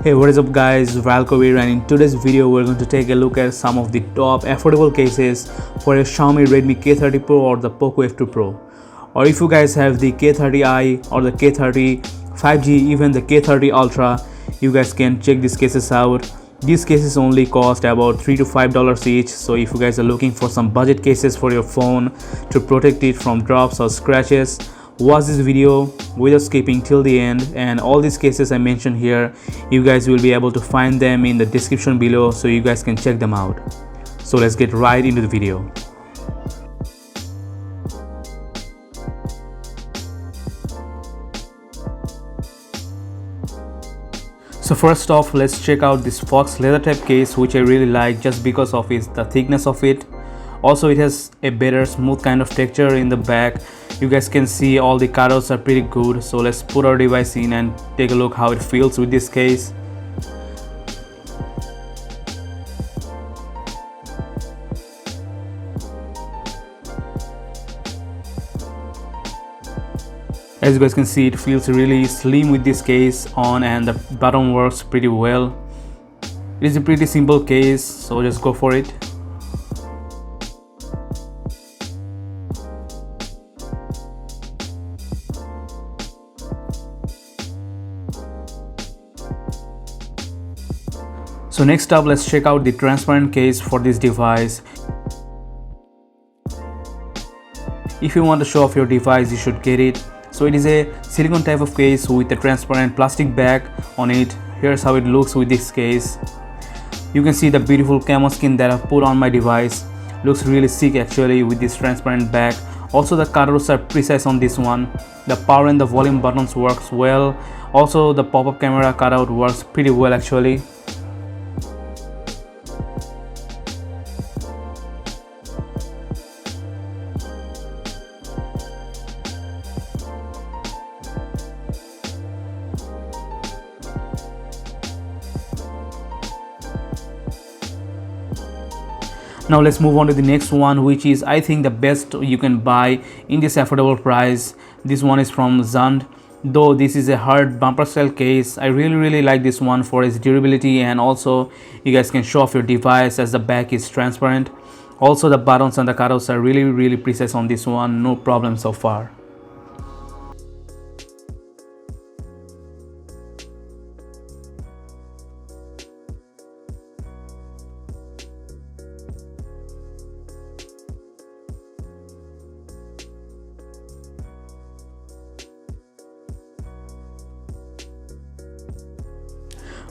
Hey, what is up guys, Valko here, and in today's video we're going to take a look at some of the top affordable cases for a Xiaomi Redmi K30 Pro or the Poco F2 Pro. Or if you guys have the K30i or the K30 5G, even the K30 Ultra, you guys can check these cases out. These cases only cost about $3 to $5 each, so if you guys are looking for some budget cases for your phone to protect it from drops or scratches, watch this video without skipping till the end, and all these cases I mentioned here, you guys will be able to find them in the description below, so you guys can check them out. So let's get right into the video. So first off, let's check out this Fox leather type case, which I really like just because of the thickness of it. Also, it has a better smooth kind of texture in the back. You guys can see all the cutouts are pretty good. So let's put our device in and take a look how it feels with this case. As you guys can see, it feels really slim with this case on, and the button works pretty well. It is a pretty simple case, so just go for it. So next up, let's check out the transparent case for this device. If you want to show off your device, you should get it. So it is a silicone type of case with a transparent plastic bag on it. Here's how it looks with this case. You can see the beautiful camo skin that I've put on my device. Looks really sick actually with this transparent bag. Also, the cutouts are precise on this one. The power and the volume buttons works well. Also, the pop-up camera cutout works pretty well actually. Now let's move on to the next one, which is I think the best you can buy in this affordable price. This one is from Zund. Though this is a hard bumper style case, I really like this one for its durability, and also you guys can show off your device as the back is transparent. Also, the buttons and the cutouts are really precise on this one, no problem so far.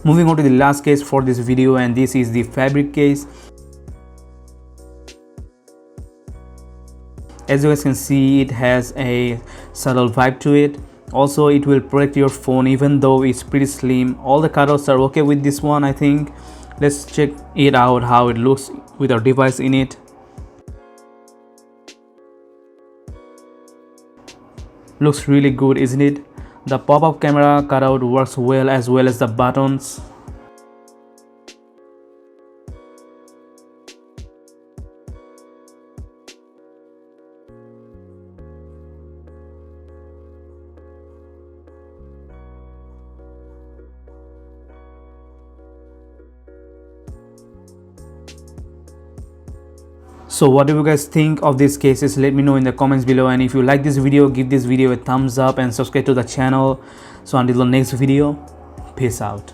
Moving on to the last case for this video, and this is the fabric case. As you guys can see, it has a subtle vibe to it. Also, it will protect your phone even though it's pretty slim. All the cutouts are okay with this one, I think. Let's check it out how it looks with our device in it. Looks really good, isn't it? The pop-up camera cutout works well as the buttons. So what do you guys think of these cases? Let me know in the comments below, and if you like this video, give this video a thumbs up and subscribe to the channel. So until the next video, peace out.